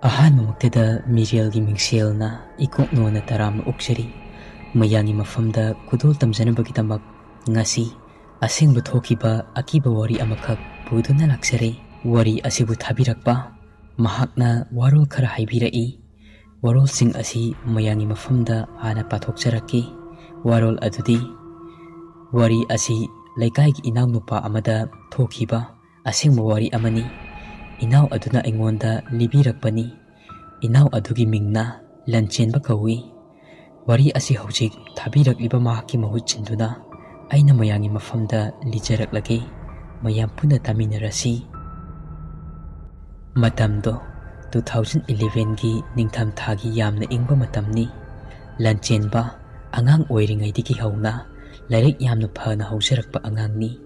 ꯑꯍꯥꯟꯕꯃꯛꯇꯗ ꯃꯤꯔꯦꯜꯒꯤ ꯃꯤꯡꯁꯦꯜꯅ ꯏꯀꯣꯛꯅꯣꯅ ꯇꯔꯥꯝꯅ ꯑꯣꯛꯆꯔꯤ꯫ ꯃꯌꯥꯝꯒꯤ ꯃꯐꯝꯗ ꯈꯨꯗꯣꯜ ꯇꯝꯖꯅꯕꯒꯤꯗꯃꯛ ꯉꯁꯤ ꯑꯁꯦꯡꯕ ꯊꯣꯛꯈꯤꯕ ꯑꯀꯤꯕ ꯋꯥꯔꯤ ꯑꯃꯈꯛ ꯄꯨꯗꯨꯅ ꯂꯥꯛꯆꯔꯦ꯫ ꯋꯥꯔꯤ ꯑꯁꯤꯕꯨ ꯊꯥꯕꯤꯔꯛꯄ ꯃꯍꯥꯛꯅ ꯋꯥꯔꯣꯜ ꯈꯔ ꯍꯥꯏꯕꯤꯔꯛꯏ꯫ ꯋꯥꯔꯣꯜꯁꯤꯡ ꯑꯁꯤ ꯃꯌꯥꯝꯒꯤ ꯃꯐꯝꯗ ꯍꯥꯟꯅ ꯄꯥꯊꯣꯛꯆꯔꯛꯀꯦ꯫ ꯋꯥꯔꯣꯜ ꯑꯗꯨꯗꯤ ꯋꯥꯔꯤ ꯑꯁꯤ ꯂꯩꯀꯥꯏꯒꯤ ꯏꯅꯥꯎꯅꯨꯄꯥ ꯑꯃꯗ ꯊꯣꯛꯈꯤꯕ ꯑꯁꯦꯡꯕ ꯋꯥꯔꯤ ꯑꯃꯅꯤ꯫ ꯏꯅꯥꯎ ꯑꯗꯨꯅ ꯑꯩꯉꯣꯟꯗ ꯂꯤꯕꯤꯔꯛꯄꯅꯤ꯫ ꯏꯅꯥꯎ ꯑꯗꯨꯒꯤ ꯃꯤꯡꯅ ꯂꯟꯆꯦꯟꯕ ꯀꯧꯏ꯫ ꯋꯥꯔꯤ ꯑꯁꯤ ꯍꯧꯖꯤꯛ ꯊꯥꯕꯤꯔꯛꯂꯤꯕ ꯃꯍꯥꯛꯀꯤ ꯃꯍꯨꯠ ꯁꯤꯟꯗꯨꯅ ꯑꯩꯅ ꯃꯌꯥꯝꯒꯤ ꯃꯐꯝꯗ ꯂꯤꯖꯔꯛꯂꯒꯦ꯫ ꯃꯌꯥꯝ ꯄꯨꯟꯅ ꯇꯥꯃꯤꯟꯅꯔꯁꯤ꯫ ꯃꯇꯝꯗꯣ 2011ꯒꯤ ꯅꯤꯡꯊꯝꯊꯥꯒꯤ ꯌꯥꯝꯅ ꯏꯪꯕ ꯃꯇꯝꯅꯤ꯫ ꯂꯟꯆꯦꯟꯕ ꯑꯉꯥꯡ ꯑꯣꯏꯔꯤꯉꯩꯗꯒꯤ ꯍꯧꯅ ꯂꯥꯏꯔꯤꯛ ꯌꯥꯝꯅ ꯐꯅ ꯍꯧꯖꯔꯛꯄ ꯑꯉꯥꯡꯅꯤ꯫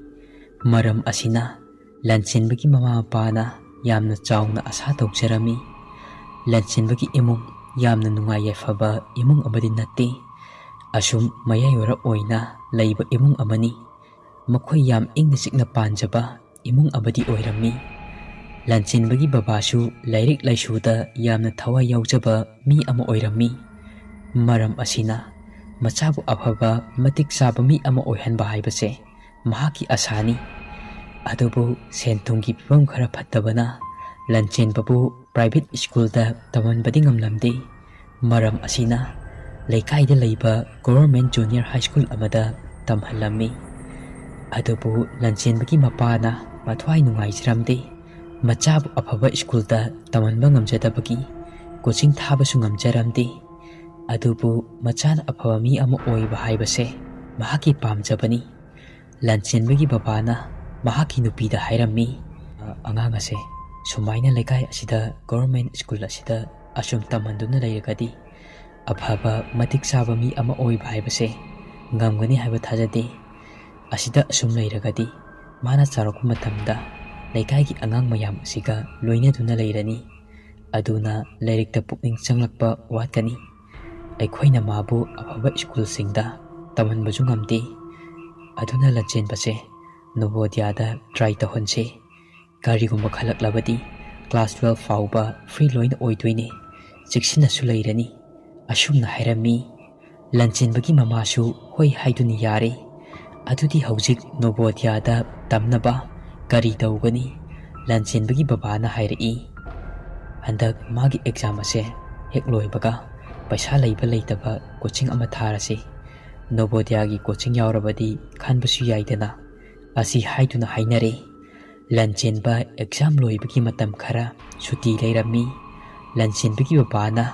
ꯃꯔꯝ ꯑꯁꯤꯅ ꯂꯟꯆꯦꯟꯕꯒꯤ ꯃꯃꯥ ꯃꯄꯥꯅ ꯌꯥꯝꯅ ꯆꯥꯎꯅ ꯑꯁꯥ ꯇꯧꯖꯔꯝꯃꯤ꯫ ꯂꯟꯆꯦꯟꯕꯒꯤ ꯏꯃꯨꯡ ꯌꯥꯝꯅ ꯅꯨꯡꯉꯥꯏ ꯌꯥꯏꯐꯕ ꯏꯃꯨꯡ ꯑꯃꯗꯤ ꯅꯠꯇꯦ꯫ ꯑꯁꯨꯝ ꯃꯌꯥꯏꯋꯥꯏꯔꯞ ꯑꯣꯏꯅ ꯂꯩꯕ ꯏꯃꯨꯡ ꯑꯃꯅꯤ꯫ ꯃꯈꯣꯏ ꯌꯥꯝ ꯏꯪꯅ ꯆꯤꯛꯅ ꯄꯥꯟꯖꯕ ꯏꯃꯨꯡ ꯑꯃꯗꯤ ꯑꯣꯏꯔꯝꯃꯤ꯫ ꯂꯟꯆꯦꯟꯕꯒꯤ ꯕꯕꯥꯁꯨ ꯂꯥꯏꯔꯤꯛ ꯂꯥꯏꯁꯨꯗ ꯌꯥꯝꯅ ꯊꯋꯥꯏ ꯌꯥꯎꯖꯕ ꯃꯤ ꯑꯃ ꯑꯣꯏꯔꯝꯃꯤ꯫ ꯃꯔꯝ ꯑꯁꯤꯅ ꯃꯆꯥꯕꯨ ꯑꯐꯕ ꯃꯇꯤꯛ ꯆꯥꯕ ꯃꯤ ꯑꯃ ꯑꯣꯏꯍꯟꯕ ꯍꯥꯏꯕꯁꯦ ꯃꯍꯥꯛꯀꯤ ꯑꯁꯥꯅꯤ꯫ ꯑꯗꯨꯕꯨ ꯁꯦꯟ ꯊꯨꯝꯒꯤ ꯐꯤꯕꯝ ꯈꯔ ꯐꯠꯇꯕꯅ ꯂꯟꯆꯦꯟꯕꯕꯨ ꯄ꯭ꯔꯥꯏꯚꯦꯠ ꯁ꯭ꯀꯨꯜꯗ ꯇꯝꯍꯟꯕꯗꯤ ꯉꯝꯂꯝꯗꯦ꯫ ꯃꯔꯝ ꯑꯁꯤꯅ ꯂꯩꯀꯥꯏꯗ ꯂꯩꯕ ꯒꯣꯚꯔꯟꯃꯦꯟꯠ ꯖꯨꯅꯤꯌꯔ ꯍꯥꯏ ꯁ꯭ꯀꯨꯜ ꯑꯃꯗ ꯇꯝꯍꯜꯂꯝꯃꯤ꯫ ꯑꯗꯨꯕꯨ ꯂꯟꯆꯦꯟꯕꯒꯤ ꯃꯄꯥꯅ ꯃꯊ꯭ꯋꯥꯏ ꯅꯨꯡꯉꯥꯏꯖꯔꯝꯗꯦ꯫ ꯃꯆꯥꯕꯨ ꯑꯐꯕ ꯁ꯭ꯀꯨꯜꯗ ꯇꯝꯍꯟꯕ ꯉꯝꯖꯗꯕꯒꯤ ꯀꯣꯆꯤꯡ ꯊꯥꯕꯁꯨ ꯉꯝꯖꯔꯝꯗꯦ꯫ ꯑꯗꯨꯕꯨ ꯃꯆꯥꯅ ꯑꯐꯕ ꯃꯤ ꯑꯃ ꯑꯣꯏꯕ ꯍꯥꯏꯕꯁꯦ ꯃꯍꯥꯛꯀꯤ ꯄꯥꯝꯖꯕꯅꯤ꯫ ꯂꯟꯆꯦꯟꯕꯒꯤ ꯕꯕꯥꯅ ꯃꯍꯥꯛꯀꯤ ꯅꯨꯄꯤꯗ ꯍꯥꯏꯔꯝꯃꯤ, ꯑꯉꯥꯡ ꯑꯁꯦ ꯁꯨꯃꯥꯏꯅ ꯂꯩꯀꯥꯏ ꯑꯁꯤꯗ ꯒꯣꯚꯔꯟꯃꯦꯟꯠ ꯁ꯭ꯀꯨꯜ ꯑꯁꯤꯗ ꯑꯁꯨꯝ ꯇꯝꯍꯟꯗꯨꯅ ꯂꯩꯔꯒꯗꯤ ꯑꯐꯕ ꯃꯇꯤꯛ ꯆꯥꯕ ꯃꯤ ꯑꯃ ꯑꯣꯏꯕ ꯍꯥꯏꯕꯁꯦ ꯉꯝꯒꯅꯤ ꯍꯥꯏꯕ ꯊꯥꯖꯗꯦ꯫ ꯑꯁꯤꯗ ꯑꯁꯨꯝ ꯂꯩꯔꯒꯗꯤ ꯃꯥꯅ ꯆꯥꯎꯔꯛꯄ ꯃꯇꯝꯗ ꯂꯩꯀꯥꯏꯒꯤ ꯑꯉꯥꯡ ꯃꯌꯥꯝ ꯑꯁꯤꯒ ꯂꯣꯏꯅꯗꯨꯅ ꯂꯩꯔꯅꯤ꯫ ꯑꯗꯨꯅ ꯂꯥꯏꯔꯤꯛꯇ ꯄꯨꯛꯅꯤꯡ ꯆꯪꯂꯛꯄ ꯋꯥꯠꯀꯅꯤ꯫ ꯑꯩꯈꯣꯏꯅ ꯃꯥꯕꯨ ꯑꯐꯕ ꯁ꯭ꯀꯨꯜꯁꯤꯡꯗ ꯇꯝꯍꯟꯕꯁꯨ ꯉꯝꯗꯦ꯫ ꯑꯗꯨꯅ ꯂꯟꯆꯦꯟꯕꯁꯦ ꯅꯣꯕꯣꯗꯤꯌꯥꯗ ꯇ꯭ꯔꯥꯏ ꯇꯧꯍꯟꯁꯦ꯫ ꯀꯔꯤꯒꯨꯝꯕ ꯈꯜꯂꯛꯂꯕꯗꯤ ꯀ꯭ꯂꯥꯁ 12 ꯐꯥꯎꯕ ꯐ꯭ꯔꯤ ꯂꯣꯏꯅ ꯑꯣꯏꯗꯣꯏꯅꯦ꯫ ꯆꯦꯛꯁꯤꯟꯅꯁꯨ ꯂꯩꯔꯅꯤ꯫ ꯑꯁꯨꯝꯅ ꯍꯥꯏꯔꯝꯃꯤ꯫ ꯂꯟꯆꯦꯟꯕꯒꯤ ꯃꯃꯥꯁꯨ ꯍꯣꯏ ꯍꯥꯏꯗꯨꯅ ꯌꯥꯔꯦ꯫ ꯑꯗꯨꯗꯤ ꯍꯧꯖꯤꯛ ꯅꯣꯕꯣꯗꯤꯌꯥꯗ ꯇꯝꯅꯕ ꯀꯔꯤ ꯇꯧꯒꯅꯤ? ꯂꯟꯆꯦꯟꯕꯒꯤ ꯕꯕꯥꯅ ꯍꯥꯏꯔꯛꯏ, ꯍꯟꯗꯛ ꯃꯥꯒꯤ ꯑꯦꯛꯖꯥꯝ ꯑꯁꯦ ꯍꯦꯛ ꯂꯣꯏꯕꯒ ꯄꯩꯁꯥ ꯂꯩꯕ ꯂꯩꯇꯕ ꯀꯣꯆꯤꯡ ꯑꯃ ꯊꯥꯔꯁꯤ꯫ ꯅꯣꯕꯣꯗꯤꯌꯥꯒꯤ ꯀꯣꯆꯤꯡ ꯌꯥꯎꯔꯕꯗꯤ ꯈꯟꯕꯁꯨ ꯌꯥꯏꯗꯅ꯫ ꯑꯁꯤ ꯍꯥꯏꯗꯨꯅ ꯍꯥꯏꯅꯔꯦ꯫ ꯂꯟꯆꯦꯟꯕ ꯑꯦꯛꯖꯥꯝ ꯂꯣꯏꯕꯒꯤ ꯃꯇꯝ ꯈꯔ ꯁꯨꯇꯤ ꯂꯩꯔꯝꯃꯤ꯫ ꯂꯟꯆꯦꯟꯕꯒꯤ ꯕꯕꯥꯅ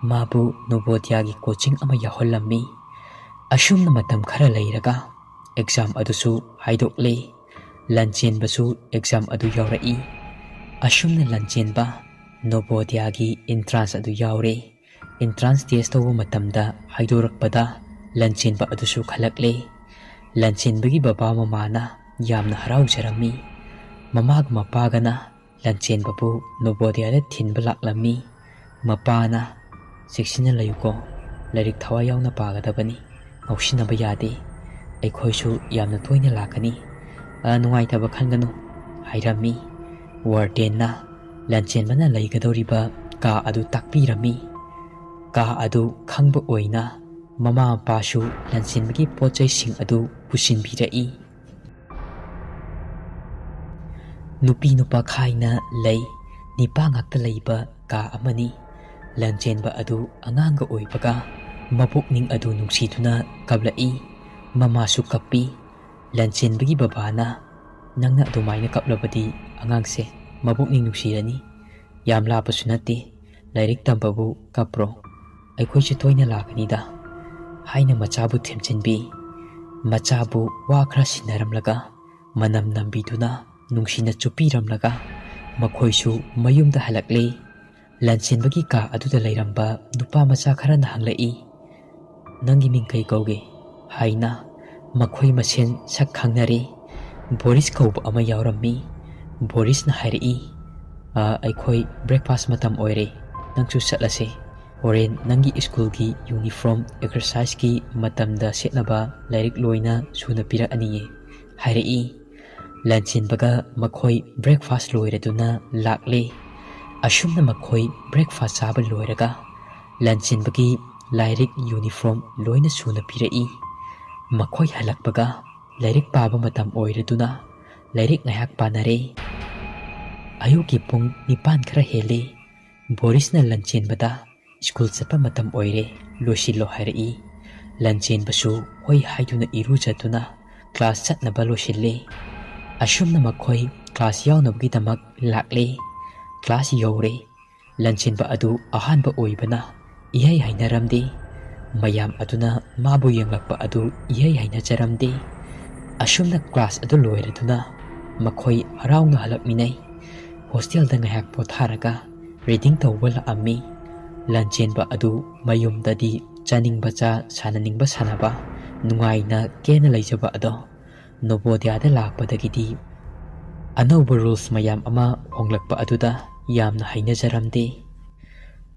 ꯃꯥꯕꯨ ꯅꯣꯕꯣꯗꯤꯌꯥꯒꯤ ꯀꯣꯆꯤꯡ ꯑꯃ ꯌꯥꯎꯍꯜꯂꯝꯃꯤ꯫ ꯑꯁꯨꯝꯅ ꯃꯇꯝ ꯈꯔ ꯂꯩꯔꯒ ꯑꯦꯛꯖꯥꯝ ꯑꯗꯨꯁꯨ ꯍꯥꯏꯗꯣꯛꯂꯦ꯫ ꯂꯟꯆꯦꯟꯕꯁꯨ ꯑꯦꯛꯖꯥꯝ ꯑꯗꯨ ꯌꯥꯎꯔꯛꯏ꯫ ꯑꯁꯨꯝꯅ ꯂꯟꯆꯦꯟꯕ ꯅꯣꯕꯣꯗꯤꯌꯥꯒꯤ ꯑꯦꯟꯇ꯭ꯔꯥꯟꯁ ꯑꯗꯨ ꯌꯥꯎꯔꯦ꯫ ꯑꯦꯟꯇ꯭ꯔꯥꯟꯁ ꯇꯦꯁ ꯇꯧꯕ ꯃꯇꯝꯗ ꯍꯥꯏꯗꯣꯔꯛꯄꯗ ꯂꯟꯆꯦꯟꯕ ꯑꯗꯨꯁꯨ ꯈꯜꯂꯛꯂꯦ꯫ ꯂꯟꯆꯦꯟꯕꯒꯤ ꯕꯕꯥ ꯃꯃꯥꯅ ꯌꯥꯝꯅ ꯍꯔꯥꯎꯖꯔꯝꯃꯤ꯫ ꯃꯃꯥꯒ ꯃꯄꯥꯒꯅ ꯂꯟꯆꯦꯟꯕꯕꯨ ꯅꯣꯕꯣꯗꯤꯌꯥꯗ ꯊꯤꯟꯕ ꯂꯥꯛꯂꯝꯃꯤ꯫ ꯃꯄꯥꯅ ꯆꯦꯛꯁꯤꯟꯅ ꯂꯩꯌꯨꯀꯣ, ꯂꯥꯏꯔꯤꯛ ꯊꯋꯥꯏ ꯌꯥꯎꯅ ꯄꯥꯒꯗꯕꯅꯤ, ꯉꯥꯎꯁꯤꯟꯅꯕ ꯌꯥꯗꯦ, ꯑꯩꯈꯣꯏꯁꯨ ꯌꯥꯝꯅ ꯇꯣꯏꯅ ꯂꯥꯛꯀꯅꯤ, ꯅꯨꯡꯉꯥꯏꯇꯕ ꯈꯟꯒꯅꯨ ꯍꯥꯏꯔꯝꯃꯤ꯫ ꯋꯥꯔꯗꯦꯟꯅ ꯂꯟꯆꯦꯟꯕꯅ ꯂꯩꯒꯗꯧꯔꯤꯕ ꯀꯥ ꯑꯗꯨ ꯇꯥꯛꯄꯤꯔꯝꯃꯤ꯫ ꯀꯥ ꯑꯗꯨ ꯈꯪꯕ ꯑꯣꯏꯅ ꯃꯃꯥ ꯃꯄꯥꯁꯨ ꯂꯟꯆꯦꯟꯕꯒꯤ ꯄꯣꯠꯆꯩꯁꯤꯡ ꯑꯗꯨ ꯄꯨꯁꯤꯟꯕꯤꯔꯛꯏ꯫ ꯅꯨꯄꯤ ꯅꯨꯄꯥ ꯈꯥꯏꯅ ꯂꯩ, ꯅꯤꯄꯥ ꯉꯥꯛꯇ ꯂꯩꯕ ꯀꯥ ꯑꯃꯅꯤ꯫ ꯂꯟꯆꯦꯟꯕ ꯑꯗꯨ ꯑꯉꯥꯡꯒ ꯑꯣꯏꯕꯒ ꯃꯄꯨꯛꯅꯤꯡ ꯑꯗꯨ ꯅꯨꯡꯁꯤꯗꯨꯅ ꯀꯞꯂꯛꯏ꯫ ꯃꯃꯥꯁꯨ ꯀꯞꯄꯤ꯫ ꯂꯟꯆꯦꯟꯕꯒꯤ ꯕꯕꯥꯅ, ꯅꯪꯅ ꯑꯗꯨꯃꯥꯏꯅ ꯀꯞꯂꯕꯗꯤ ꯑꯉꯥꯡꯁꯦ ꯃꯄꯨꯛꯅꯤꯡ ꯅꯨꯡꯁꯤꯔꯅꯤ, ꯌꯥꯝ ꯂꯥꯞꯄꯁꯨ ꯅꯠꯇꯦ, ꯂꯥꯏꯔꯤꯛ ꯇꯝꯕꯕꯨ ꯀꯞꯄ꯭ꯔꯣ, ꯑꯩꯈꯣꯏꯁꯨ ꯇꯣꯏꯅ ꯂꯥꯛꯀꯅꯤꯗ ꯍꯥꯏꯅ ꯃꯆꯥꯕꯨ ꯊꯦꯝꯖꯤꯟꯕꯤ꯫ ꯃꯆꯥꯕꯨ ꯋꯥ ꯈꯔ ꯁꯤꯟꯅꯔꯝꯂꯒ ꯃꯅꯝ ꯅꯝꯕꯤꯗꯨꯅ ꯅꯨꯡꯁꯤꯅ ꯆꯨꯞꯄꯤꯔꯝꯂꯒ ꯃꯈꯣꯏꯁꯨ ꯃꯌꯨꯝꯗ ꯍꯜꯂꯛꯂꯦ꯫ ꯂꯟꯆꯦꯟꯕꯒꯤ ꯀꯥ ꯑꯗꯨꯗ ꯂꯩꯔꯝꯕ ꯅꯨꯄꯥ ꯃꯆꯥ ꯈꯔꯅ ꯍꯪꯂꯛꯏ, ꯅꯪꯒꯤ ꯃꯤꯡ ꯀꯩ ꯀꯧꯒꯦ ꯍꯥꯏꯅ꯫ ꯃꯈꯣꯏ ꯃꯁꯦꯟ ꯁꯛ ꯈꯪꯅꯔꯦ꯫ ꯕꯣꯔꯤꯁ ꯀꯧꯕ ꯑꯃ ꯌꯥꯎꯔꯝꯃꯤ꯫ ꯕꯣꯔꯤꯁꯅ ꯍꯥꯏꯔꯛꯏ, ꯑꯩꯈꯣꯏ ꯕ꯭ꯔꯦꯛꯐꯥꯁ ꯃꯇꯝ ꯑꯣꯏꯔꯦ, ꯅꯪꯁꯨ ꯆꯠꯂꯁꯦ, ꯍꯣꯔꯦꯟ ꯅꯪꯒꯤ ꯁ꯭ꯀꯨꯜꯒꯤ ꯌꯨꯅꯤꯐꯣꯔꯝ ꯑꯦꯛꯁꯔꯁꯥꯏꯁꯀꯤ ꯃꯇꯝꯗ ꯁꯦꯠꯅꯕ ꯂꯥꯏꯔꯤꯛ ꯂꯣꯏꯅ ꯁꯨꯅ ꯄꯤꯔꯛꯑꯅꯤꯌꯦ ꯍꯥꯏꯔꯛꯏ꯫ ꯂꯟꯆꯦꯟꯕꯒ ꯃꯈꯣꯏ ꯕ꯭ꯔꯦꯛꯐꯥꯁ ꯂꯣꯏꯔꯗꯨꯅ ꯂꯥꯛꯂꯦ꯫ Asumna makhoi breakfast chaba loiraga lanchindbagi lairik uniform loina suna pirai. Makhoi halakbaga lairik paba matam oiraduna lairik ngahak panare. Ayuki pung nipan khara hele Borisna lanchenbada school chapa matam oire loshilo harai. Lanchenbasu hoi haiduna irujatuna class chatnaba loshille. Asumna makhoi class yawnabgi damak lakle. Class yore lanchenba adu ahanba oibana ihai hainaramde. Mayam aduna mabu yanglakpa adu ihai hainacharamde. Asumna class adu loiraduna makhoi harauna halakminai. Hostel da ngahak potharaga reading tawba laami. Lanchenba adu mayumdadi chaningba cha sananingba sanaba nungaina kena leijaba ado Nobodyada lakpadagidi anauba rules mayam ama honglakpa aduda yamna hainajaramde.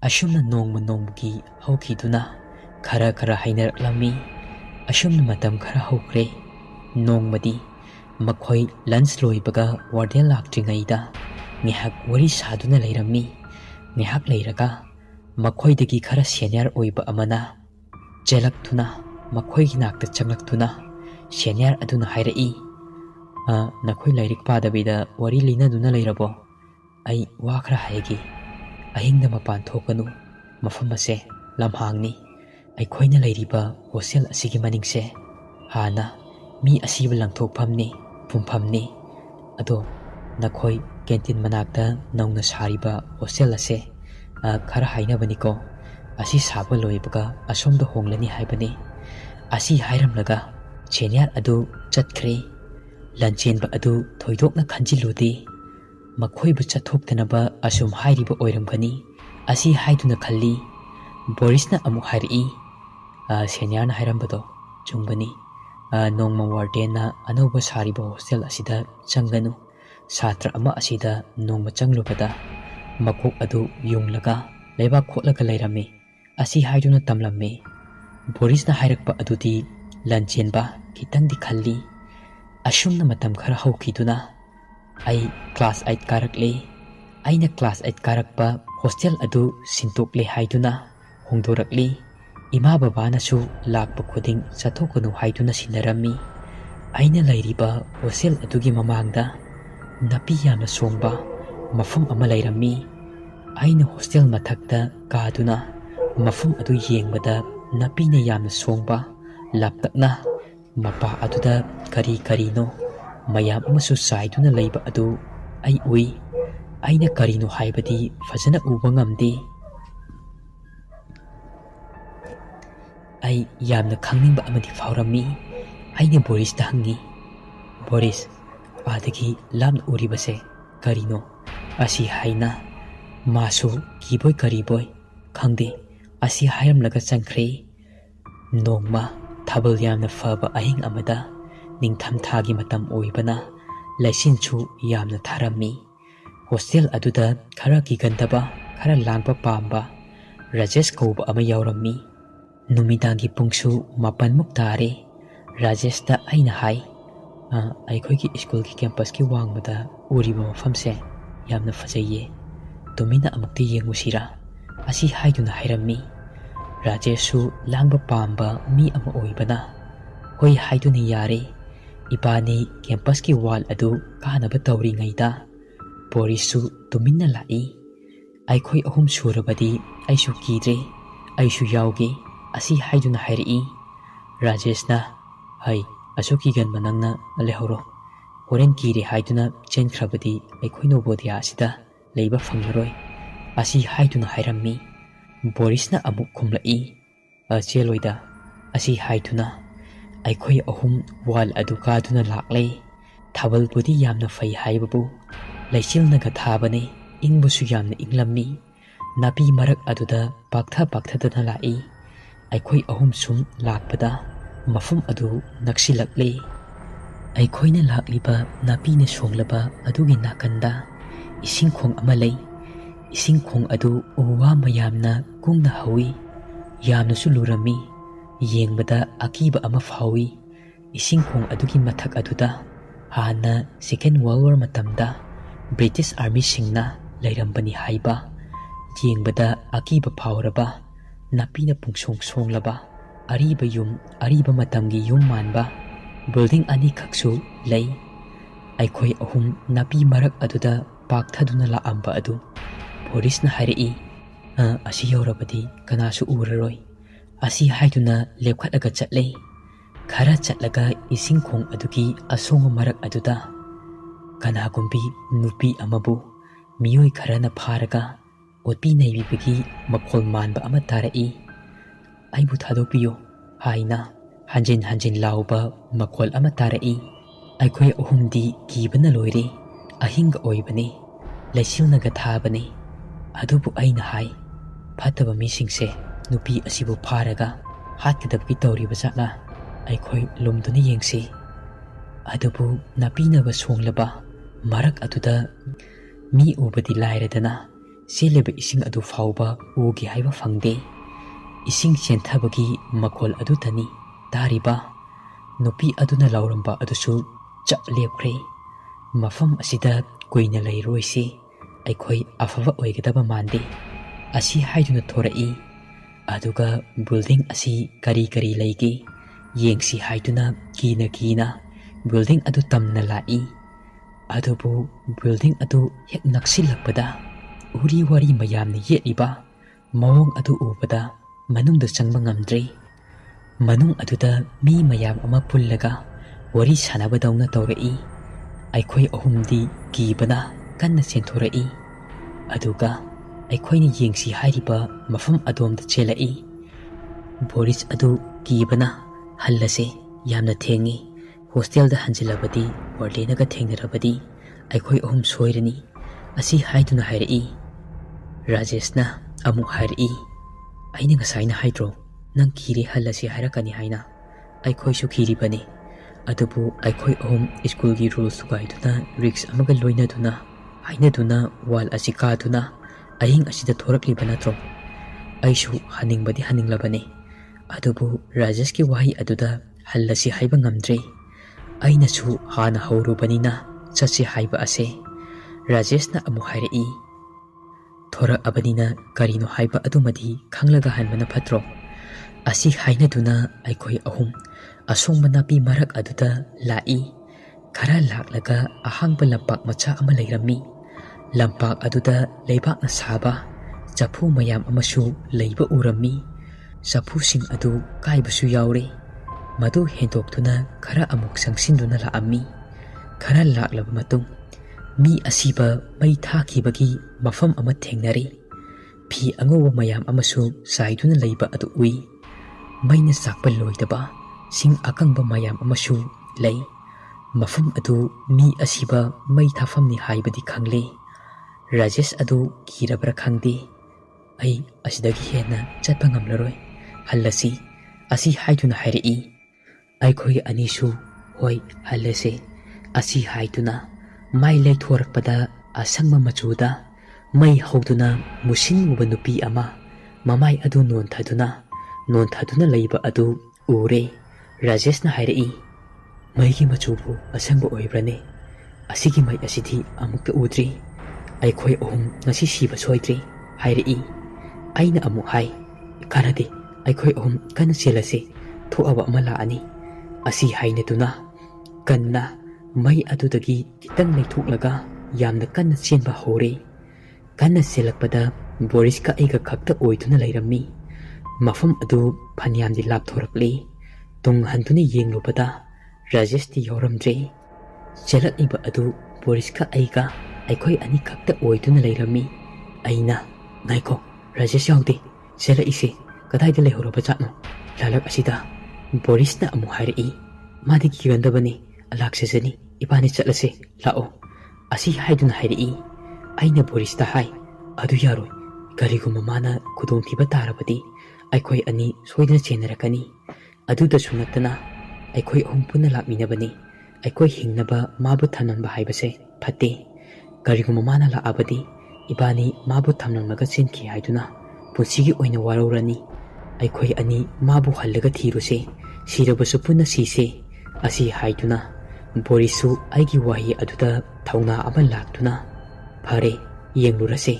Asumna nongmugi haukiduna khara hainaraklami. Asumna matam khara haukre. Nongmadi makhoi lunch loibaga warden laktringaida ngihak wari saduna leirami. Ngihak leiraga makhoidagi khara senior oiba amana jelaktuna makhoigi nakta changlaktuna senior aduna hairai. Nakhoi lairik padabida wari linaduna leirabo. Ai wa khara haigi ahingda mapan thokanu mafam ase lamhangni. Aikhoina leiriba hostel asigi maningse hana mi asiba langthokphamni pumphamni. Ado nakhoi canteen manakta nauna sariba hostel ase khara hainabaniko. Asi saba loibaga asomda honglani haibani. Asi hairamlaga senior adu chatkre. Lanchenba adu thoidokna khanjiludi. Makhoibu chathoktanaba asum hairiba oiramgani asi haiduna khalli. Borisna amu hairi senior na hairambado chungbani. Nongma wardenna anauba sariba hostel asida changanu. Satra ama asida nongma changlubada makok adu yunglaga leba khotlaga leirame asi haiduna tamlamme. Borisna hairakpa adudi lanchenba kitangdi khalli. Asumna matam khara haukiduna ai class 8 karakle. Aina class 8 karakpa hostel adu sintokle haiduna hongdorakli. Ima babana su lakpa khuding chathokanu haiduna sinarami. Aina lairiba hostel adugi mamangda napi yamna songba mafum ama leirami. Aina hostel mathakta kaduna mafum adu yengbada napina yamna songba laptakna mapa aduda karino mayam amasu saiduna leiba adu ai ui. Aina karino haibadi fajana uba ngamde. Ai yamna khangninba amadi faurami. Aina Boris da hangi. Boris adagi lamna uribase karino asi haina. Masu kiboy kariboy khangde asi hairamlaga changkhre. Nongma thabal yamna faba ahing amada ningtham thagi matam oibana laisinchu yamna tharami. Hostel aduda khara kigandaba khara langpa pamba Rajesh kauba ama yaurami. Numidangi pungsu mapan muktare. Rajesh da aina hai aikhoi ki school ki campus ki wangmada uriba mafamse yamna fajaye. Tumina amukti yengusira asi haiduna hairami. Rajeshu langba pamba mi ama oibana hoi haiduna yare. Ibani campus ki wall adu kanaba tawri ngaida Borisu tumina lai. Aikhoi ahum surabadi aishu kidre aishu yauge asi haiduna hairi. Rajeshna hai asuki gan manangna lehoro horen kire haiduna chenkhrabadi aikhoi nobodia asida leiba fangloroi asi haiduna hairami. Borisna amuk khumlai cheloida asi haiduna aikhoi ahum wal adu kaduna lakle. Thabal budi yamna fai haibabu laichilnaga thabane ingbusu yamna inglammi. Napi marak aduda paktha lai. Aikhoi ahum sum lakpada mafum adu naksilakle. Aikhoina lakliba napina songlaba adugi nakanda ising khong ama lei. Ising khong adu uwa mayamna kungna hawi. Yamna su lurami yengbada akiba ama fawi. Ising khong adugi mathak aduda hana Second World War matamda British Army singna ꯂꯩꯔꯝꯕꯅꯤ ꯍꯥꯏꯕ ꯌꯦꯡꯕꯗ ꯑꯀꯤꯕ ꯐꯥꯎꯔꯕ ꯅꯥꯄꯤꯅ ꯄꯨꯡꯁꯣꯡ ꯁꯣꯡꯂꯕ ꯑꯔꯤꯕ ꯌꯨꯝ ꯑꯔꯤꯕ ꯃꯇꯝꯒꯤ ꯌꯨꯝ ꯃꯥꯟꯕ ꯕꯤꯜꯗꯤꯡ ꯑꯅꯤꯈꯛꯁꯨ ꯂꯩ ꯑꯩꯈꯣꯏ ꯑꯍꯨꯝ ꯅꯥꯄꯤ ꯃꯔꯛ ꯑꯗꯨꯗ ꯄꯥꯛꯊꯗꯨꯅ ꯂꯥꯛꯑꯝꯕ ꯑꯗꯨ ꯕꯣꯔꯤꯁꯅ ꯍꯥꯏꯔꯛꯏ ꯑꯁꯤ ꯌꯧꯔꯕꯗꯤ ꯀꯅꯥꯁꯨ ꯎꯔꯔꯣꯏ ꯑꯁꯤ ꯍꯥꯏꯗꯨꯅ ꯂꯦꯞꯈꯠꯂꯒ ꯆꯠꯂꯦ ꯈꯔ ꯆꯠꯂꯒ ꯏꯁꯤꯡ ꯈꯣꯡ ꯑꯗꯨꯒꯤ ꯑꯁꯣꯡꯕ ꯃꯔꯛ ꯑꯗꯨꯗ ꯀꯅꯥꯒꯨꯝꯕꯤ ꯅꯨꯄꯤ ꯑꯃꯕꯨ ꯃꯤꯑꯣꯏ ꯈꯔꯅ ꯐꯥꯔꯒ ꯑꯣꯠꯄꯤ ꯅꯩꯕꯤꯕꯒꯤ ꯃꯈꯣꯜ ꯃꯥꯟꯕ ꯑꯃ ꯇꯥꯔꯛꯏ ꯑꯩꯕꯨ ꯊꯥꯗꯣꯛꯄꯤꯌꯨ ꯍꯥꯏꯅ ꯍꯟꯖꯤꯟ ꯍꯟꯖꯤꯟ ꯂꯥꯎꯕ ꯃꯈꯣꯜ ꯑꯃ ꯇꯥꯔꯛꯏ ꯑꯩꯈꯣꯏ ꯑꯍꯨꯝꯗꯤ ꯀꯤꯕꯅ ꯂꯣꯏꯔꯦ ꯑꯍꯤꯡꯒ ꯑꯣꯏꯕꯅꯤ ꯂꯩꯆꯤꯜꯅꯒ ꯊꯥꯕꯅꯤ ꯑꯗꯨꯕꯨ ꯑꯩꯅ ꯍꯥꯏ ꯐꯠꯇꯕ ꯃꯤꯁꯤꯡꯁꯦ ꯅꯨꯄꯤ ꯑꯁꯤꯕꯨ ꯐꯥꯔꯒ ꯍꯥꯠꯀꯗꯕꯒꯤ ꯇꯧꯔꯤꯕ ꯖꯥꯠꯂꯥ ꯑꯩꯈꯣꯏ ꯂꯨꯝꯗꯨꯅ ꯌꯦꯡꯁꯤ ꯑꯗꯨꯕꯨ ꯅꯥꯄꯤꯅꯕ ꯁꯣꯡꯂꯕ ꯃꯔꯛ ꯑꯗꯨꯗ ꯃꯤ ꯎꯕꯗꯤ ꯂꯥꯏꯔꯗꯅ ꯆꯦꯜꯂꯤꯕ ꯏꯁꯤꯡ ꯑꯗꯨ ꯐꯥꯎꯕ ꯎꯒꯦ ꯍꯥꯏꯕ ꯐꯪꯗꯦ ꯏꯁꯤꯡ ꯆꯦꯟꯊꯕꯒꯤ ꯃꯈꯣꯜ ꯑꯗꯨꯇꯅꯤ ꯇꯥꯔꯤꯕ ꯅꯨꯄꯤ ꯑꯗꯨꯅ ꯂꯥꯎꯔꯝꯕ ꯑꯗꯨꯁꯨ ꯆꯞ ꯂꯦꯞꯈ꯭ꯔꯦ ꯃꯐꯝ ꯑꯁꯤꯗ ꯀꯨꯏꯅ ꯂꯩꯔꯣꯏꯁꯤ ꯑꯩꯈꯣꯏ ꯑꯐꯕ ꯑꯣꯏꯒꯗꯕ ꯃꯥꯟꯗꯦ ꯑꯁꯤ ꯍꯥꯏꯗꯨꯅ ꯊꯣꯔꯛꯏ ꯑꯗꯨꯒ ꯕꯤꯜꯗꯤꯡ ꯑꯁꯤ ꯀꯔꯤ ꯀꯔꯤ ꯂꯩꯒꯦ ꯌꯦꯡꯁꯤ ꯍꯥꯏꯗꯨꯅ ꯀꯤꯅ ꯀꯤꯅ ꯕꯤꯜꯗꯤꯡ ꯑꯗꯨ ꯇꯝꯅ ꯂꯥꯛꯏ ꯑꯗꯨꯕꯨ ꯕꯤꯜꯗꯤꯡ ꯑꯗꯨ ꯍꯦꯛ ꯅꯛꯁꯤꯜꯂꯛꯄꯗ ꯎꯔꯤ ꯋꯥꯔꯤ ꯃꯌꯥꯝꯅ ꯌꯦꯠꯂꯤꯕ ꯃꯑꯣꯡ ꯑꯗꯨ ꯎꯕꯗ ꯃꯅꯨꯡꯗ ꯆꯪꯕ ꯉꯝꯗ꯭ꯔꯦ ꯃꯅꯨꯡ ꯑꯗꯨꯗ ꯃꯤ ꯃꯌꯥꯝ ꯑꯃ ꯄꯨꯜꯂꯒ ꯋꯥꯔꯤ ꯁꯥꯟꯅꯕꯗꯧꯅ ꯇꯧꯔꯛꯏ ꯑꯩꯈꯣꯏ ꯑꯍꯨꯝꯗꯤ ꯀꯤꯕꯅ ꯀꯟꯅ ꯆꯦꯟꯊꯣꯔꯛꯏ ꯑꯗꯨꯒ ꯑꯩꯈꯣꯏꯅ ꯌꯦꯡꯁꯤ ꯍꯥꯏꯔꯤꯕ ꯃꯐꯝ ꯑꯗꯣꯝꯗ ꯆꯦꯜꯂꯛꯏ ꯕꯣꯔꯤꯁ ꯑꯗꯨ ꯀꯤꯕꯅ ꯍꯜꯂꯁꯦ ꯌꯥꯝꯅ ꯊꯦꯡꯉꯤ ꯍꯣꯁꯇꯦꯜꯗ ꯍꯟꯖꯤꯜꯂꯕꯗꯤ ꯋꯥꯔꯗꯦꯟꯅꯒ ꯊꯦꯡꯅꯔꯕꯗꯤ ꯑꯩꯈꯣꯏ ꯑꯍꯨꯝ ꯁꯣꯏꯔꯅꯤ ꯑꯁꯤ ꯍꯥꯏꯗꯨꯅ ꯍꯥꯏꯔꯛꯏ ꯔꯥꯖꯦꯁꯅ ꯑꯃꯨꯛ ꯍꯥꯏꯔꯛꯏ ꯑꯩꯅ ꯉꯁꯥꯏꯅ ꯍꯥꯏꯗ꯭ꯔꯣ ꯅꯪ ꯀꯤꯔꯦ ꯍꯜꯂꯁꯤ ꯍꯥꯏꯔꯛꯀꯅꯤ ꯍꯥꯏꯅ ꯑꯩꯈꯣꯏꯁꯨ ꯀꯤꯔꯤꯕꯅꯤ ꯑꯗꯨꯕꯨ ꯑꯩꯈꯣꯏ ꯑꯍꯨꯝ ꯁ꯭ꯀꯨꯜꯒꯤ ꯔꯨꯜꯁ ꯊꯨꯒꯥꯏꯗꯨꯅ ꯔꯤꯛꯁ ꯑꯃꯒ ꯂꯣꯏꯅꯗꯨꯅ ꯍꯥꯏꯅꯗꯨꯅ ꯋꯥꯜ ꯑꯁꯤ ꯀꯥꯗꯨꯅ ꯑꯍꯤꯡ ꯑꯁꯤꯗ ꯊꯣꯔꯛꯂꯤꯕ ꯅꯠꯇ꯭ꯔꯣ ꯑꯩꯁꯨ ꯍꯟꯅꯤꯡꯕꯗꯤ ꯍꯟꯅꯤꯡꯂꯕꯅꯤ ꯑꯗꯨꯕꯨ ꯔꯥꯖꯦꯁꯀꯤ ꯋꯥꯍꯩ ꯑꯗꯨꯗ ꯍꯜꯂꯁꯤ ꯍꯥꯏꯕ ꯉꯝꯗ꯭ꯔꯦ ꯑꯩꯅꯁꯨ ꯍꯥꯟꯅ ꯍꯧꯔꯨꯕꯅꯤꯅ ꯆꯠꯁꯤ ꯍꯥꯏꯕ ꯑꯁꯦ ꯔꯥꯖꯦꯁꯅ ꯑꯃꯨꯛ ꯍꯥꯏꯔꯛꯏ ꯊꯣꯔꯛꯑꯕꯅꯤꯅ ꯀꯔꯤꯅꯣ ꯍꯥꯏꯕ ꯑꯗꯨꯃꯗꯤ ꯈꯪꯂꯒ ꯍꯟꯕꯅ ꯐꯠꯇ꯭ꯔꯣ ꯑꯁꯤ ꯍꯥꯏꯅꯗꯨꯅ ꯑꯩꯈꯣꯏ ꯑꯍꯨꯝ ꯑꯁꯣꯡꯕ ꯅꯥꯄꯤ ꯃꯔꯛ ꯑꯗꯨꯗ ꯂꯥꯛꯏ ꯈꯔ ꯂꯥꯛꯂꯒ ꯑꯍꯥꯡꯕ ꯂꯝꯄꯥꯛ ꯃꯆꯥ ꯑꯃ ꯂꯩꯔꯝꯃꯤ ꯂꯝꯄꯥꯛ ꯑꯗꯨꯗ ꯂꯩꯕꯥꯛꯅ ꯁꯥꯕ ꯆꯐꯨ ꯃꯌꯥꯝ ꯑꯃꯁꯨ ꯂꯩꯕ ꯎꯔꯝꯃꯤ ꯆꯐꯨꯁꯤꯡ ꯑꯗꯨ ꯀꯥꯏꯕꯁꯨ ꯌꯥꯎꯔꯦ ꯃꯗꯨ ꯍꯦꯟꯗꯣꯛꯇꯨꯅ ꯈꯔ ꯑꯃꯨꯛ ꯆꯪꯁꯤꯟꯗꯨꯅ ꯂꯥꯛꯑꯝꯃꯤ ꯈꯔ ꯂꯥꯛꯂꯕ ꯃꯇꯨꯡ ꯃꯤ ꯑꯁꯤꯕ ꯃꯩ ꯊꯥꯈꯤꯕꯒꯤ ꯃꯐꯝ ꯑꯃ ꯊꯦꯡꯅꯔꯤ ꯐꯤ ꯑꯉꯧꯕ ꯃꯌꯥꯝ ꯑꯃꯁꯨ ꯆꯥꯏꯗꯨꯅ ꯂꯩꯕ ꯑꯗꯨ ꯎꯏ ꯃꯩꯅ ꯆꯥꯛꯄ ꯂꯣꯏꯗꯕ ꯁꯤꯡ ꯑꯀꯪꯕ ꯃꯌꯥꯝ ꯑꯃꯁꯨ ꯂꯩ ꯃꯐꯝ ꯑꯗꯨ ꯃꯤ ꯑꯁꯤꯕ ꯃꯩ ꯊꯥꯐꯝꯅꯤ ꯍꯥꯏꯕꯗꯤ ꯈꯪꯂꯦ ꯔꯥꯖꯦꯁ ꯑꯗꯨ ꯀꯤꯔꯕ꯭ꯔꯥ ꯈꯪꯗꯦ ꯑꯩ ꯑꯁꯤꯗꯒꯤ ꯍꯦꯟꯅ ꯆꯠꯄ ꯉꯝꯂꯔꯣꯏ ꯍꯜꯂꯁꯤ ꯑꯁꯤ ꯍꯥꯏꯗꯨꯅ ꯍꯥꯏꯔꯛꯏ ꯑꯩꯈꯣꯏ ꯑꯅꯤꯁꯨ ꯍꯣꯏ ꯍꯜꯂꯁꯦ ꯑꯁꯤ ꯍꯥꯏꯗꯨꯅ ꯃꯥꯏ ꯂꯩꯊꯣꯔꯛꯄꯗ ꯑꯁꯪꯕ ꯃꯆꯨꯗ ꯃꯩ ꯍꯧꯗꯨꯅ ꯃꯨꯁꯤꯟꯃꯨꯕ ꯅꯨꯄꯤ ꯑꯃ ꯃꯃꯥꯏ ꯑꯗꯨ ꯅꯣꯟꯊꯗꯨꯅ ꯂꯩꯕ ꯑꯗꯨ ꯎꯔꯦ ꯔꯥꯖꯦꯁꯅ ꯍꯥꯏꯔꯛꯏ ꯃꯩꯒꯤ ꯃꯆꯨꯕꯨ ꯑꯁꯪꯕ ꯑꯣꯏꯕ꯭ꯔꯅꯦ ꯑꯁꯤꯒꯤ ꯃꯩ ꯑꯁꯤꯗꯤ ꯑꯃꯨꯛꯇ ꯎꯗ꯭ꯔꯤ ꯑꯩꯈꯣꯏ ꯑꯍꯨꯝ ꯉꯁꯤ ꯁꯤꯕ ꯁꯣꯏꯗ꯭ꯔꯤ ꯍꯥꯏꯔꯛꯏ ꯑꯩꯅ ꯑꯃꯨꯛ ꯍꯥꯏ ꯀꯥꯟꯅꯗꯦ ꯑꯩꯈꯣꯏ ꯑꯍꯨꯝ ꯀꯟꯅ ꯆꯦꯜꯂꯁꯤ ꯊꯣꯛꯑꯕ ꯑꯃ ꯂꯥꯛꯑꯅꯤ ꯑꯁꯤ ꯍꯥꯏꯅꯗꯨꯅ ꯀꯟꯅ ꯃꯩ ꯑꯗꯨꯗꯒꯤ ꯈꯤꯇꯪ ꯂꯩꯊꯣꯛꯂꯒ ꯌꯥꯝꯅ ꯀꯟꯅ ꯆꯦꯟꯕ ꯍꯧꯔꯦ ꯀꯟꯅ ꯆꯦꯜꯂꯛꯄꯗ ꯕꯣꯔꯤꯁꯀ ꯑꯩꯒ ꯈꯛꯇ ꯑꯣꯏꯗꯨꯅ ꯂꯩꯔꯝꯃꯤ ꯃꯐꯝ ꯑꯗꯨ ꯐꯅꯌꯥꯝꯗꯤ ꯂꯥꯞꯊꯣꯔꯛꯂꯤ ꯇꯨꯡ ꯍꯟꯗꯨꯅ ꯌꯦꯡꯂꯨꯕꯗ ꯔꯥꯖꯦꯁꯇꯤ ꯌꯥꯎꯔꯝꯗ꯭ꯔꯦ ꯆꯦꯜꯂꯛꯂꯤꯕ ꯑꯗꯨ ꯕꯣꯔꯤꯁꯀ ꯑꯩꯒ ꯑꯩꯈꯣꯏ ꯑꯅꯤ ꯈꯛꯇ ꯑꯣꯏꯗꯨꯅ ꯂꯩꯔꯝꯃꯤ ꯑꯩꯅ ꯉꯥꯏꯈꯣ ꯔꯥꯖꯦꯁ ꯌꯥꯎꯗꯦ ꯆꯦꯜꯂꯛꯏꯁꯦ ꯀꯗꯥꯏꯗ ꯂꯩꯍꯧꯔꯕ ꯖꯥꯠꯅꯣ ꯂꯥꯂꯛ ꯑꯁꯤꯗ ꯕꯣꯔꯤꯁꯅ ꯑꯃꯨꯛ ꯍꯥꯏꯔꯛꯏ ꯃꯥꯗꯤ ꯀꯤꯒꯟꯗꯕꯅꯤ ꯂꯥꯛꯆꯖꯅꯤ ꯏꯕꯥꯅꯤ ꯆꯠꯂꯁꯦ ꯂꯥꯛꯑꯣ ꯑꯁꯤ ꯍꯥꯏꯗꯨꯅ ꯍꯥꯏꯔꯛꯏ ꯑꯩꯅ ꯕꯣꯔꯤꯁꯇ ꯍꯥꯏ ꯑꯗꯨ ꯌꯥꯔꯣꯏ ꯀꯔꯤꯒꯨꯝꯕ ꯃꯥꯅ ꯈꯨꯗꯣꯡꯊꯤꯕ ꯇꯥꯔꯕꯗꯤ ꯑꯩꯈꯣꯏ ꯑꯅꯤ ꯁꯣꯏꯗꯅ ꯆꯦꯟꯅꯔꯛꯀꯅꯤ ꯑꯗꯨꯗꯁꯨ ꯅꯠꯇꯅ ꯑꯩꯈꯣꯏ ꯑꯍꯨꯝ ꯄꯨꯟꯅ ꯂꯥꯛꯃꯤꯟꯅꯕꯅꯤ ꯑꯩꯈꯣꯏ ꯍꯤꯡꯅꯕ ꯃꯥꯕꯨ ꯊꯝꯂꯝꯕ ꯍꯥꯏꯕꯁꯦ ꯐꯠꯇꯦ ꯀꯔꯤꯒꯨꯝꯕ ꯃꯥꯅ ꯂꯥꯛꯑꯕꯗꯤ ꯏꯕꯥꯅꯤ ꯃꯥꯕꯨ ꯊꯝꯂꯝꯂꯒ ꯆꯦꯟꯈꯤ ꯍꯥꯏꯗꯨꯅ ꯄꯨꯟꯁꯤꯒꯤ ꯑꯣꯏꯅ ꯋꯥꯔꯧꯔꯅꯤ ꯑꯩꯈꯣꯏ ꯑꯅꯤ ꯃꯥꯕꯨ ꯍꯜꯂꯒ ꯊꯤꯔꯨꯁꯦ ꯁꯤꯔꯕꯁꯨ ꯄꯨꯟꯅ ꯁꯤꯁꯦ ꯑꯁꯤ ꯍꯥꯏꯗꯨꯅ ꯕꯣꯔꯤꯁꯁꯨ ꯑꯩꯒꯤ ꯋꯥꯍꯩ ꯑꯗꯨꯗ ꯊꯧꯅꯥ ꯑꯃ ꯂꯥꯛꯇꯨꯅ ꯐꯔꯦ ꯌꯦꯡꯂꯨꯔꯁꯦ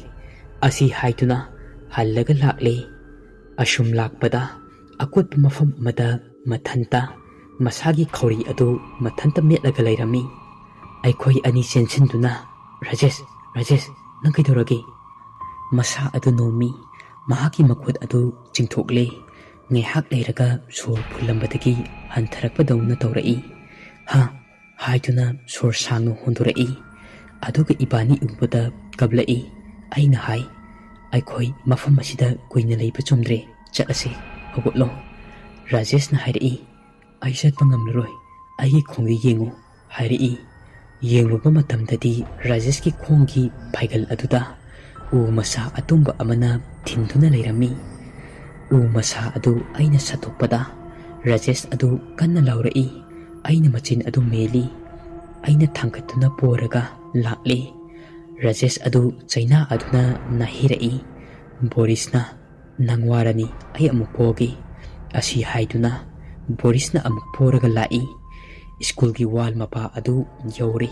ꯑꯁꯤ ꯍꯥꯏꯗꯨꯅ ꯍꯜꯂꯒ ꯂꯥꯛꯂꯦ ꯑꯁꯨꯝ ꯂꯥꯛꯄꯗ ꯑꯀꯨꯠꯄ ꯃꯐꯝ ꯑꯃꯗ ꯃꯊꯟꯇ ꯃꯁꯥꯒꯤ ꯈꯧꯔꯤ ꯑꯗꯨ ꯃꯊꯟꯇ ꯃꯦꯠꯂꯒ ꯂꯩꯔꯝꯃꯤ ꯑꯩꯈꯣꯏ ꯑꯅꯤ ꯆꯦꯟꯁꯤꯟꯗꯨꯅ ꯔꯥꯖꯦꯁ ꯅꯪ ꯀꯩꯗꯧꯔꯒꯦ ꯃꯁꯥ ꯑꯗꯨ ꯅꯣꯝꯃꯤ ꯃꯍꯥꯛꯀꯤ ꯃꯈꯨꯠ ꯑꯗꯨ ꯆꯤꯡꯊꯣꯛꯂꯦ ꯉꯥꯏꯍꯥꯛ ꯂꯩꯔꯒ ꯁꯣꯔ ꯐꯨꯜꯂꯝꯕꯗꯒꯤ ꯍꯟꯊꯔꯛꯄꯗꯧꯅ ꯇꯧꯔꯛꯏ ꯍꯥꯏꯗꯨꯅ ꯁꯣꯔ ꯁꯥꯡꯅ ꯍꯣꯟꯗꯣꯔꯛꯏ ꯑꯗꯨꯒ ꯏꯕꯥꯅꯤ ꯎꯕꯗ ꯀꯞꯂꯛꯏ ꯑꯩꯅ ꯍꯥꯏ ꯑꯩꯈꯣꯏ ꯃꯐꯝ ꯑꯁꯤꯗ ꯀꯨꯏꯅ ꯂꯩꯕ ꯆꯨꯝꯗ꯭ꯔꯦ ꯆꯠꯂꯁꯤ ꯍꯧꯒꯠꯂꯣ ꯔꯥꯖꯦꯁꯅ ꯍꯥꯏꯔꯛꯏ ꯑꯩ ꯆꯠꯄ ꯉꯝꯂꯔꯣꯏ ꯑꯩꯒꯤ ꯈꯣꯡꯗ ꯌꯦꯡꯉꯨ ꯍꯥꯏꯔꯛꯏ ꯌꯦꯡꯂꯨꯕ ꯃꯇꯝꯗꯗꯤ ꯔꯥꯖꯦꯁꯀꯤ ꯈꯣꯡꯒꯤ ꯐꯩꯒꯜ ꯑꯗꯨꯗ ꯎ ꯃꯁꯥ ꯑꯇꯨꯝꯕ ꯑꯃꯅ ꯊꯤꯟꯗꯨꯅ ꯂꯩꯔꯝꯃꯤ ꯎ ꯃꯁꯥ ꯑꯗꯨ ꯑꯩꯅ ꯁꯠꯇꯣꯛꯄꯗ ꯔꯥꯖꯦꯁ ꯑꯗꯨ ꯀꯟꯅ ꯂꯥꯎꯔꯛꯏ ꯑꯩꯅ ꯃꯆꯤꯟ ꯑꯗꯨ ꯃꯦꯜꯂꯤ ꯑꯩꯅ ꯊꯥꯡꯒꯠꯇꯨꯅ ꯄꯣꯔꯒ ꯂꯥꯛꯂꯤ ꯔꯥꯖꯦꯁ ꯑꯗꯨ ꯆꯩꯅꯥ ꯑꯗꯨꯅ ꯅꯥꯍꯤꯔꯛꯏ ꯕꯣꯔꯤꯁꯅ ꯅꯪ ꯋꯥꯔꯅꯤ ꯑꯩ ꯑꯃꯨꯛ ꯄꯣꯒꯦ ꯑꯁꯤ ꯍꯥꯏꯗꯨꯅ ꯕꯣꯔꯤꯁꯅ ꯑꯃꯨꯛ ꯄꯣꯔꯒ ꯂꯥꯛꯏ ꯁ꯭ꯀꯨꯜꯒꯤ ꯋꯥꯜ ꯃꯄꯥ ꯑꯗꯨ ꯌꯧꯔꯦ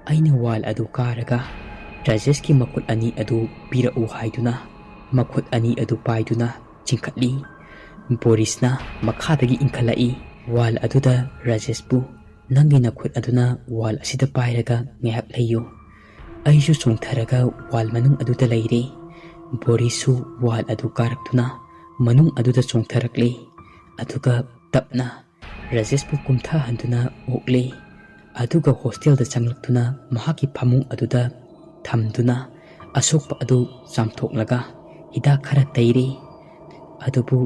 ꯑꯩꯅ ꯋꯥꯜ ꯑꯗꯨ ꯀꯥꯔꯒ ꯔꯥꯖꯦꯁꯀꯤ ꯃꯈꯨꯠ ꯑꯅꯤ ꯑꯗꯨ ꯄꯤꯔꯛꯎ ꯍꯥꯏꯗꯨꯅ ꯃꯈꯨꯠ ꯑꯅꯤ ꯑꯗꯨ ꯄꯥꯏꯗꯨꯅ ꯆꯤꯡꯈꯠꯂꯤ ꯕꯣꯔꯤꯁꯅ ꯃꯈꯥꯗꯒꯤ ꯏꯟꯈꯠꯂꯛꯏ ꯋꯥꯜ ꯑꯗꯨꯗ ꯔꯥꯖꯦꯁꯄꯨ ꯅꯪꯒꯤ ꯅꯈꯨꯠ ꯑꯗꯨꯅ ꯋꯥꯜ ꯑꯁꯤꯗ ꯄꯥꯏꯔꯒ ꯉꯥꯏꯍꯥꯛ ꯂꯩꯌꯨ ꯑꯩꯁꯨ ꯆꯣꯡꯊꯔꯒ ꯋꯥꯜ ꯃꯅꯨꯡ ꯑꯗꯨꯗ ꯂꯩꯔꯦ ꯕꯣꯔꯤꯁꯁꯨ ꯋꯥꯜ ꯑꯗꯨ ꯀꯥꯔꯛꯇꯨꯅ ꯃꯅꯨꯡ ꯑꯗꯨꯗ ꯆꯣꯡꯊꯔꯛꯂꯦ ꯑꯗꯨꯒ ꯇꯞꯅ ꯔꯥꯖꯦꯁꯄꯨ ꯀꯨꯝꯊꯍꯟꯗꯨꯅ ꯑꯣꯛꯂꯦ ꯑꯗꯨꯒ ꯍꯣꯁꯇꯦꯜꯗ ꯆꯪꯂꯛꯇꯨꯅ ꯃꯍꯥꯛꯀꯤ ꯐꯃꯨꯡ ꯑꯗꯨꯗ ꯊꯝꯗꯨꯅ ꯑꯁꯣꯛꯄ ꯑꯗꯨ ꯆꯥꯝꯊꯣꯛꯂꯒ ꯍꯤꯗꯥꯛ ꯈꯔ ꯇꯩꯔꯦ ꯑꯗꯨꯕꯨ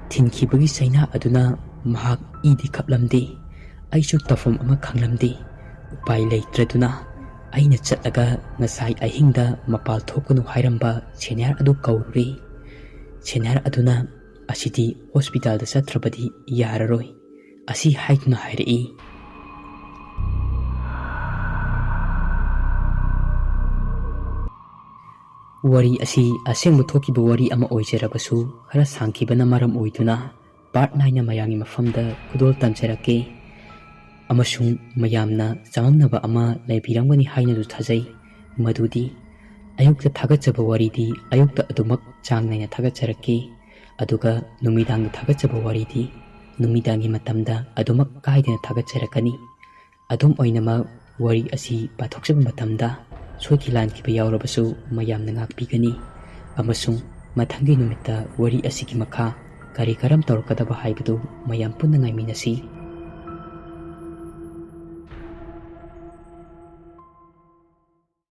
ꯊꯤꯟꯈꯤꯕꯒꯤ ꯆꯩꯅꯥ ꯑꯗꯨꯅ ꯃꯍꯥꯛ ꯏꯗꯤ ꯈꯞꯂꯝꯗꯦ ꯑꯩꯁꯨ ꯇꯧꯐꯝ ꯑꯃ ꯈꯪꯂꯝꯗꯦ ꯎꯄꯥꯏ ꯂꯩꯇ꯭ꯔꯗꯨꯅ ꯑꯩꯅ ꯆꯠꯂꯒ ꯉꯁꯥꯏ ꯑꯍꯤꯡꯗ ꯃꯄꯥꯜ ꯊꯣꯛꯀꯅꯨ ꯍꯥꯏꯔꯝꯕ ꯁꯦꯅꯤꯌꯔ ꯑꯗꯨ ꯀꯧꯔꯨꯔꯦ ꯁꯦꯅꯤꯌꯔ ꯑꯗꯨꯅ ꯑꯁꯤꯗꯤ ꯍꯣꯁꯄꯤꯇꯥꯜꯗ ꯆꯠꯇ꯭ꯔꯕꯗꯤ ꯌꯥꯔꯔꯣꯏ ꯑꯁꯤ ꯍꯥꯏꯗꯨꯅ ꯍꯥꯏꯔꯛꯏ ꯋꯥꯔꯤ ꯑꯁꯤ ꯑꯁꯦꯡꯕ ꯊꯣꯛꯈꯤꯕ ꯋꯥꯔꯤ ꯑꯃ ꯑꯣꯏꯖꯔꯕꯁꯨ ꯈꯔ ꯁꯥꯡꯈꯤꯕꯅ ꯃꯔꯝ ꯑꯣꯏꯗꯨꯅ Part-9 ꯃꯌꯥꯝꯒꯤ ꯃꯐꯝꯗ ꯈꯨꯗꯣꯜ ꯇꯝꯖꯔꯛꯀꯦ ꯑꯃꯁꯨꯡ ꯃꯌꯥꯝꯅ ꯆꯃꯝꯅꯕ ꯑꯃ ꯂꯩꯕꯤꯔꯝꯒꯅꯤ ꯍꯥꯏꯅꯁꯨ ꯊꯥꯖꯩ ꯃꯗꯨꯗꯤ ꯑꯌꯨꯛꯇ ꯊꯥꯒꯠꯆꯕ ꯋꯥꯔꯤꯗꯤ ꯑꯌꯨꯛꯇ ꯑꯗꯨꯃꯛ ꯆꯥꯡ ꯅꯥꯏꯅ ꯊꯥꯒꯠꯆꯔꯛꯀꯦ ꯑꯗꯨꯒ ꯅꯨꯃꯤꯗꯥꯡꯗ ꯊꯥꯒꯠꯆꯕ ꯋꯥꯔꯤꯗꯤ ꯅꯨꯃꯤꯗꯥꯡꯒꯤ ꯃꯇꯝꯗ ꯑꯗꯨꯃꯛ ꯀꯥꯏꯗꯅ ꯊꯥꯒꯠꯆꯔꯛꯀꯅꯤ ꯑꯗꯨꯝ ꯑꯣꯏꯅꯃꯛ ꯋꯥꯔꯤ ꯑꯁꯤ ꯄꯥꯊꯣꯛꯆꯕ ꯃꯇꯝꯗ ꯁꯣꯏꯈꯤ ꯂꯥꯟꯈꯤꯕ ꯌꯥꯎꯔꯕꯁꯨ ꯃꯌꯥꯝꯅ ꯉꯥꯛꯄꯤꯒꯅꯤ ꯑꯃꯁꯨꯡ ꯃꯊꯪꯒꯤ ꯅꯨꯃꯤꯠꯇ ꯋꯥꯔꯤ ꯑꯁꯤꯒꯤ ꯃꯈꯥ ꯀꯔꯤ ꯀꯔꯝ ꯇꯧꯔꯛꯀꯗꯕ ꯍꯥꯏꯕꯗꯨ ꯃꯌꯥꯝ ꯄꯨꯟꯅ ꯉꯥꯏꯃꯤꯟꯅꯁꯤ